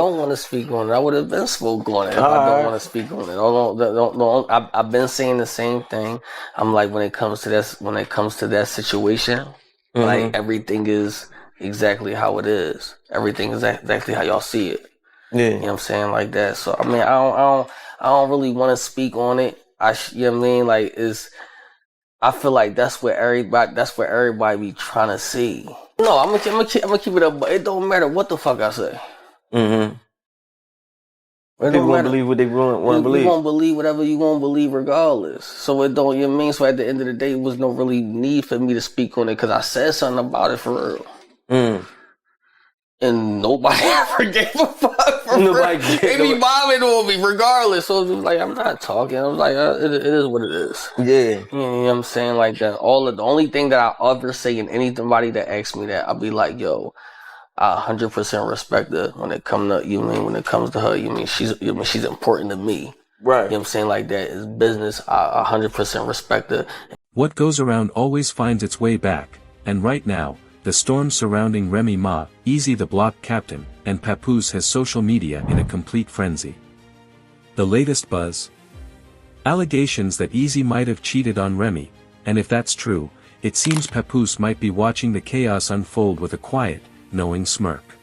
don't want to speak on it. I would have been spoke on it if I don't want to speak on it. I've been saying the same thing. I'm like, when it comes to that situation, like everything is exactly how it is. Everything is exactly how y'all see it. Yeah, you know what I'm saying, like that. So I mean, I don't really want to speak on it. You know what I mean? Like, I feel like that's what everybody be trying to see. No, I'm gonna keep it up, but it don't matter what the fuck I say. People won't believe what they want to believe. You won't believe whatever you won't believe regardless. So it don't, you know what I mean? So at the end of the day, it was no really need for me to speak on it because I said something about it for real. And nobody ever gave a fuck for real. They be bombing on me regardless. So it was like, I'm not talking. I was like, it is what it is. Yeah. You know what I'm saying? Like that. The only thing that I ever say in anybody that asks me that, I'll be like, yo, I 100% respect her when it comes to when it comes to her. She's important to me. Right. You know what I'm saying? Like that is business. I 100% respect her. What goes around always finds its way back, and right now, the storm surrounding Remy Ma, Eazy The Block Captain, and Papoose has social media in a complete frenzy. The latest buzz? Allegations that Eazy might have cheated on Remy, and if that's true, it seems Papoose might be watching the chaos unfold with a quiet, knowing smirk.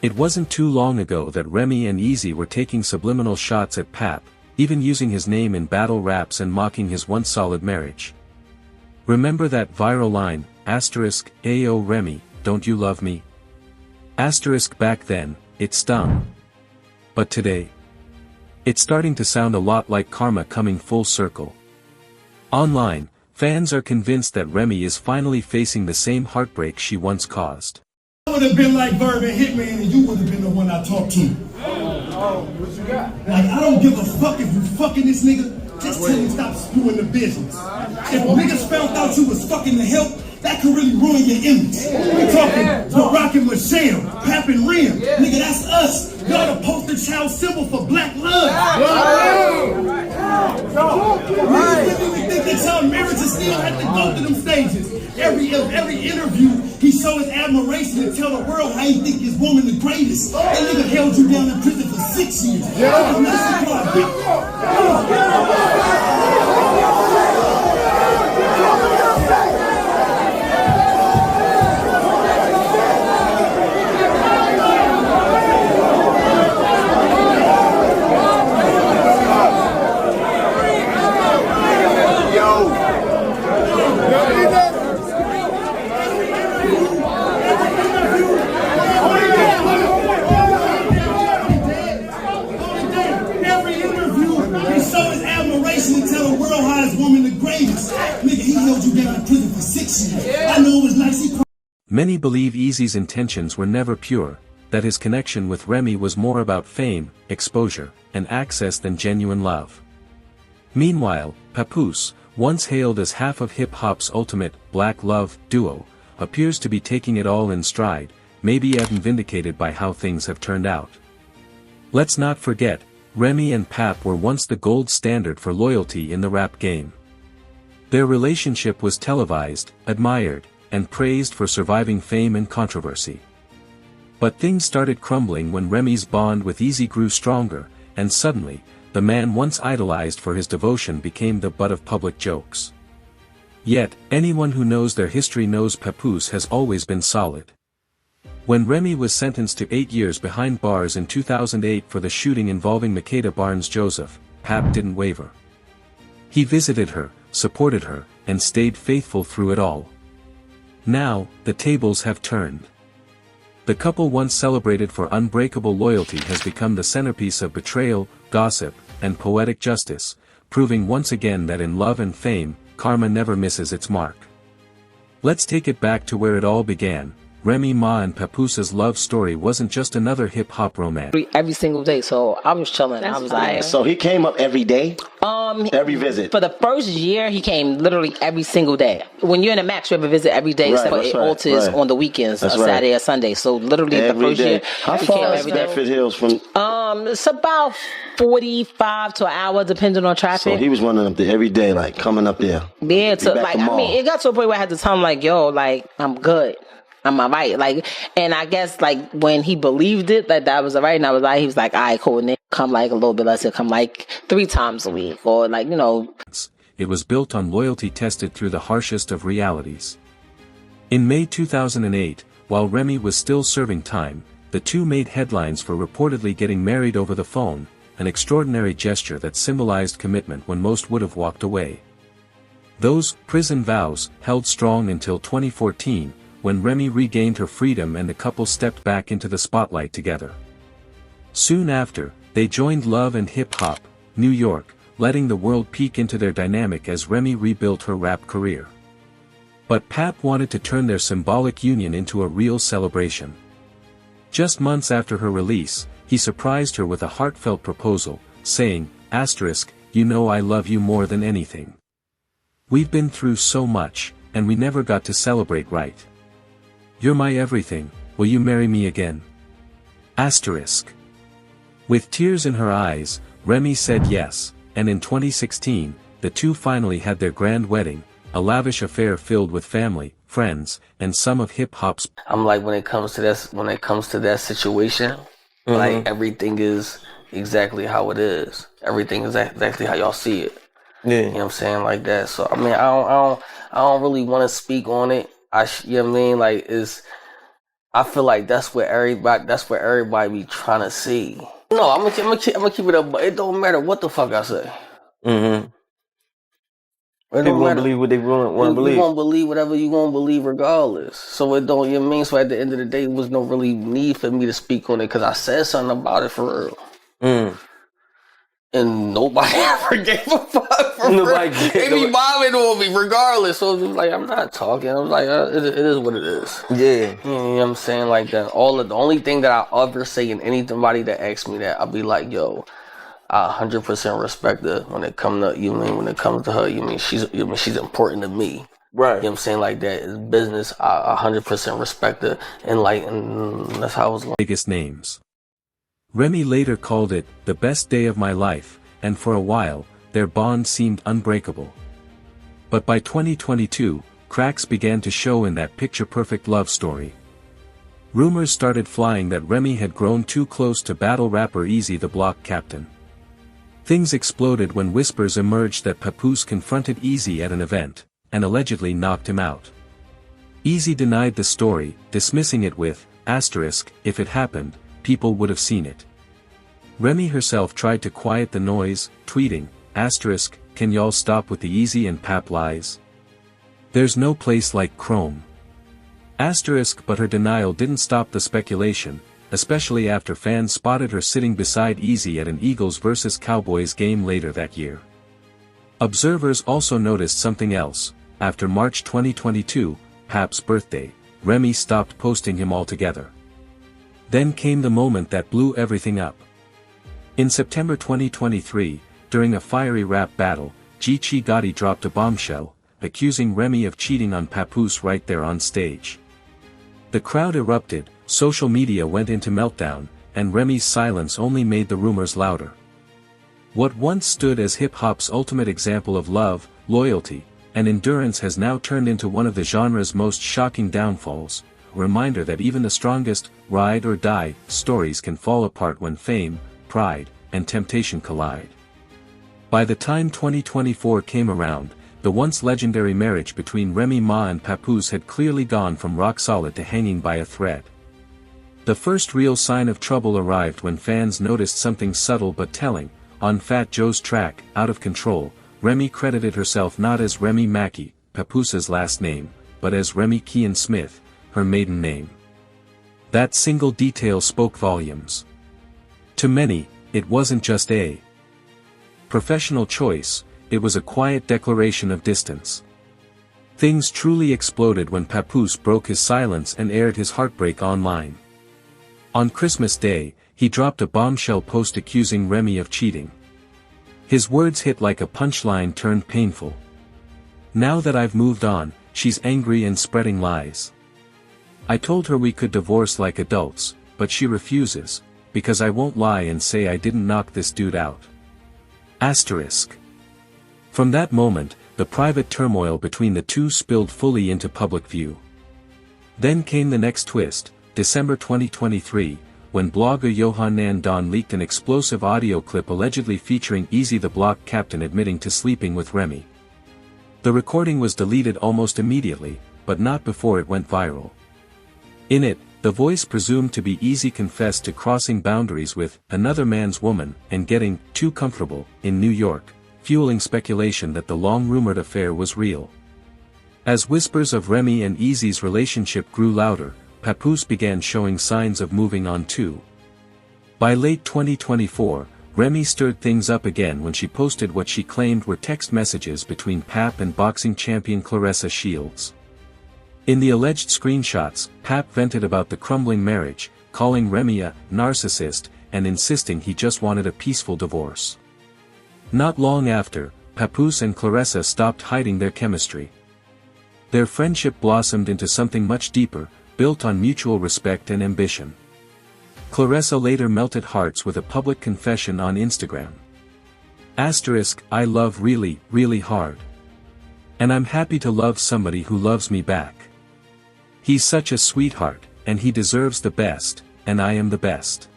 It wasn't too long ago that Remy and Eazy were taking subliminal shots at Pap, even using his name in battle raps and mocking his once solid marriage. Remember that viral line, *Ayo Remy, don't you love me? Back then, it stung. But today, it's starting to sound a lot like karma coming full circle. Online, fans are convinced that Remy is finally facing the same heartbreak she once caused. I would have been like Verb and Hitman and you would have been the one I talked to. What you got? Like, I don't give a fuck if you fucking this nigga. Just tell him stop spewing the business. If niggas found out you was fucking the help, that could really ruin your image. We're talking Barack and Michelle, Pap and Rim. Nigga, that's us. Y'all the poster child symbol for black love. Niggas really think that y'all marriages still have to go through them stages. Every interview, he show his admiration and tell the world how he think his woman the greatest. That nigga held you down in prison for 6 years. Many believe Eazy's intentions were never pure, that his connection with Remy was more about fame, exposure, and access than genuine love. Meanwhile, Papoose, once hailed as half of hip-hop's ultimate black love duo, appears to be taking it all in stride, maybe even vindicated by how things have turned out. Let's not forget, Remy and Pap were once the gold standard for loyalty in the rap game. Their relationship was televised, admired, and praised for surviving fame and controversy. But things started crumbling when Remy's bond with Eazy grew stronger, and suddenly, the man once idolized for his devotion became the butt of public jokes. Yet, anyone who knows their history knows Papoose has always been solid. When Remy was sentenced to 8 years behind bars in 2008 for the shooting involving Makeda Barnes-Joseph, Pap didn't waver. He visited her, supported her, and stayed faithful through it all. Now, the tables have turned. The couple once celebrated for unbreakable loyalty has become the centerpiece of betrayal, gossip, and poetic justice, proving once again that in love and fame, karma never misses its mark. Let's take it back to where it all began. Remy Ma and Papoose's love story wasn't just another hip-hop romance. Every single day, so I was chilling. I was like... So he came up every day? Every visit? For the first year, he came literally every single day. When you're in a max, you have a visit every day, except for it alters on the weekends, Saturday or Sunday. So literally the first year, how far is Stafford Hills from... It's about 45 to an hour, depending on traffic. So he was running up there every day, like coming up there. Yeah, it got to a point where I had to tell him, like, yo, like, I'm good. Am I right? Like, and I guess like when he believed it that was right, and I was like, he was like, all right, cool, and then come like a little bit less, come like 3 times a week, or like, you know. It was built on loyalty tested through the harshest of realities. In May 2008, while Remy was still serving time, the two made headlines for reportedly getting married over the phone, an extraordinary gesture that symbolized commitment when most would have walked away. Those prison vows held strong until 2014, when Remy regained her freedom and the couple stepped back into the spotlight together. Soon after, they joined Love and Hip Hop, New York, letting the world peek into their dynamic as Remy rebuilt her rap career. But Pap wanted to turn their symbolic union into a real celebration. Just months after her release, he surprised her with a heartfelt proposal, saying, "You know I love you more than anything. We've been through so much, and we never got to celebrate right. You're my everything, will you marry me again?" With tears in her eyes, Remy said yes, and in 2016, the two finally had their grand wedding, a lavish affair filled with family, friends, and some of hip-hop's. I'm like, when it comes to that situation, like everything is exactly how it is. Everything is exactly how y'all see it. Yeah. You know what I'm saying? Like that. So I mean, I don't really want to speak on it. You know what I mean? Like I feel like that's what everybody be trying to see. No, I'm gonna keep it up, but it don't matter what the fuck I say. People gonna believe what they want to believe. You gonna believe whatever you gonna believe regardless. So it don't, you know what I mean? So at the end of the day, there was no really need for me to speak on it because I said something about it for real. And nobody ever gave a fuck for real. They be bombing on me regardless. So it's like, I'm not talking. I'm like, it is what it is. Yeah. You know what I'm saying? Like that. The only thing that I ever say in anybody that asks me that, I'll be like, yo, I 100% respect her when it comes to when it comes to her. She's important to me. Right. You know what I'm saying? Like that. It's business. I 100% respect her. And that's how it was. Biggest names. Remy later called it the best day of my life, and for a while, their bond seemed unbreakable. But by 2022, cracks began to show in that picture-perfect love story. Rumors started flying that Remy had grown too close to battle rapper Eazy The Block Captain. Things exploded when whispers emerged that Papoose confronted Eazy at an event, and allegedly knocked him out. Eazy denied the story, dismissing it with, "If it happened, people would have seen it." Remy herself tried to quiet the noise, tweeting, "Can y'all stop with the Eazy and Pap lies? There's no place like Chrome." But her denial didn't stop the speculation, especially after fans spotted her sitting beside Eazy at an Eagles vs Cowboys game later that year. Observers also noticed something else. After March 2022, Pap's birthday, Remy stopped posting him altogether. Then came the moment that blew everything up. In September 2023, during a fiery rap battle, Geechee Gotti dropped a bombshell, accusing Remy of cheating on Papoose right there on stage. The crowd erupted, social media went into meltdown, and Remy's silence only made the rumors louder. What once stood as hip-hop's ultimate example of love, loyalty, and endurance has now turned into one of the genre's most shocking downfalls, a reminder that even the strongest, ride or die, stories can fall apart when fame, pride, and temptation collide. By the time 2024 came around, the once legendary marriage between Remy Ma and Papoose had clearly gone from rock solid to hanging by a thread. The first real sign of trouble arrived when fans noticed something subtle but telling. On Fat Joe's track, Out of Control, Remy credited herself not as Remy Mackey, Papoose's last name, but as Remy Kian Smith, her maiden name. That single detail spoke volumes. To many, it wasn't just a professional choice, it was a quiet declaration of distance. Things truly exploded when Papoose broke his silence and aired his heartbreak online. On Christmas Day, he dropped a bombshell post accusing Remy of cheating. His words hit like a punchline turned painful. "Now that I've moved on, she's angry and spreading lies. I told her we could divorce like adults, but she refuses, because I won't lie and say I didn't knock this dude out." From that moment, the private turmoil between the two spilled fully into public view. Then came the next twist, December 2023, when blogger Yohanan Don leaked an explosive audio clip allegedly featuring Eazy The Block Captain admitting to sleeping with Remy. The recording was deleted almost immediately, but not before it went viral. In it, the voice presumed to be Eazy confessed to crossing boundaries with another man's woman and getting too comfortable in New York, fueling speculation that the long-rumored affair was real. As whispers of Remy and Eazy's relationship grew louder, Papoose began showing signs of moving on too. By late 2024, Remy stirred things up again when she posted what she claimed were text messages between Pap and boxing champion Claressa Shields. In the alleged screenshots, Pap vented about the crumbling marriage, calling Remy a narcissist and insisting he just wanted a peaceful divorce. Not long after, Papoose and Claressa stopped hiding their chemistry. Their friendship blossomed into something much deeper, built on mutual respect and ambition. Claressa later melted hearts with a public confession on Instagram. *I love really, really hard. And I'm happy to love somebody who loves me back. He's such a sweetheart, and he deserves the best, and I am the best.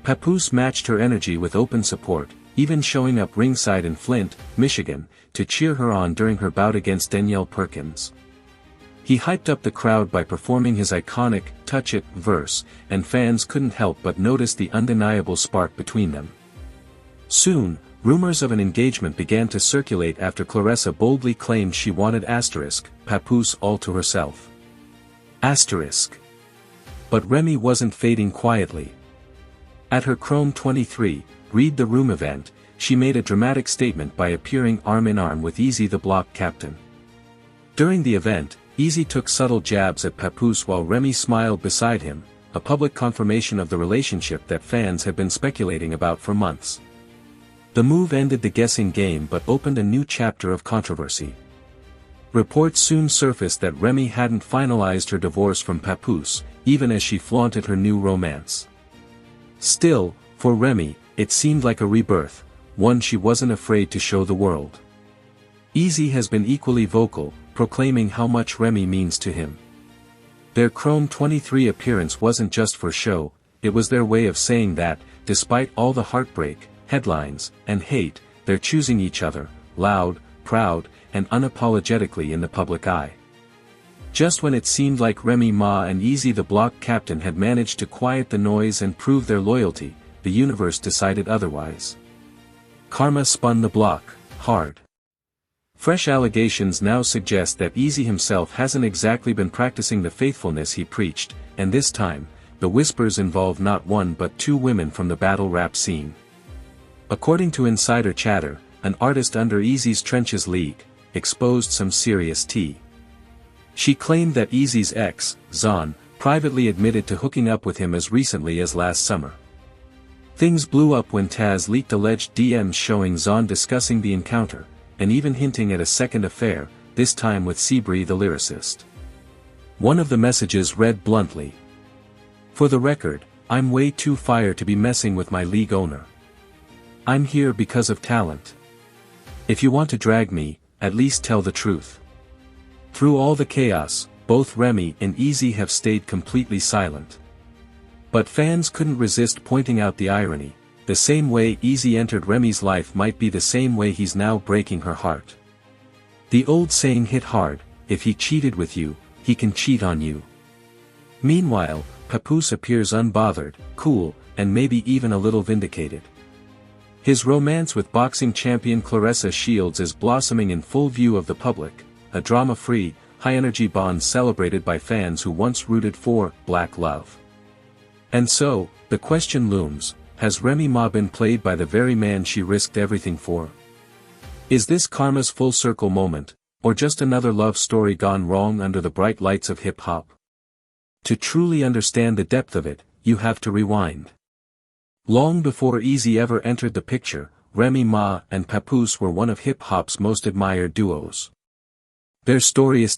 Papoose matched her energy with open support, even showing up ringside in Flint, Michigan, to cheer her on during her bout against Danielle Perkins. He hyped up the crowd by performing his iconic "Touch It" verse, and fans couldn't help but notice the undeniable spark between them. Soon, rumors of an engagement began to circulate after Claressa boldly claimed she wanted Papoose all to herself. But Remy wasn't fading quietly. At her Chrome 23, Read the Room event, she made a dramatic statement by appearing arm-in-arm with Eazy The Block Captain. During the event, Eazy took subtle jabs at Papoose while Remy smiled beside him, a public confirmation of the relationship that fans had been speculating about for months. The move ended the guessing game but opened a new chapter of controversy. Reports soon surfaced that Remy hadn't finalized her divorce from Papoose, even as she flaunted her new romance. Still, for Remy, it seemed like a rebirth, one she wasn't afraid to show the world. Eazy has been equally vocal, proclaiming how much Remy means to him. Their Chrome 23 appearance wasn't just for show, it was their way of saying that, despite all the heartbreak, headlines, and hate, they're choosing each other, loud, proud, and unapologetically in the public eye. Just when it seemed like Remy Ma and Eazy The Block Captain had managed to quiet the noise and prove their loyalty, the universe decided otherwise. Karma spun the block hard. Fresh allegations now suggest that Eazy himself hasn't exactly been practicing the faithfulness he preached, and this time, the whispers involve not one but two women from the battle rap scene. According to insider chatter, an artist under Eazy's Trenches League, exposed some serious tea. She claimed that Eazy's ex, Zon, privately admitted to hooking up with him as recently as last summer. Things blew up when Taz leaked alleged DMs showing Zon discussing the encounter, and even hinting at a second affair, this time with Seabree the lyricist. One of the messages read bluntly, "For the record, I'm way too fire to be messing with my league owner. I'm here because of talent. If you want to drag me, at least tell the truth." Through all the chaos, both Remy and Eazy have stayed completely silent. But fans couldn't resist pointing out the irony. The same way Eazy entered Remy's life might be the same way he's now breaking her heart. The old saying hit hard, if he cheated with you, he can cheat on you. Meanwhile, Papoose appears unbothered, cool, and maybe even a little vindicated. His romance with boxing champion Claressa Shields is blossoming in full view of the public, a drama-free, high-energy bond celebrated by fans who once rooted for black love. And so, the question looms, has Remy Ma been played by the very man she risked everything for? Is this karma's full circle moment, or just another love story gone wrong under the bright lights of hip-hop? To truly understand the depth of it, you have to rewind. Long before Eazy ever entered the picture, Remy Ma and Papoose were one of hip-hop's most admired duos. Their story is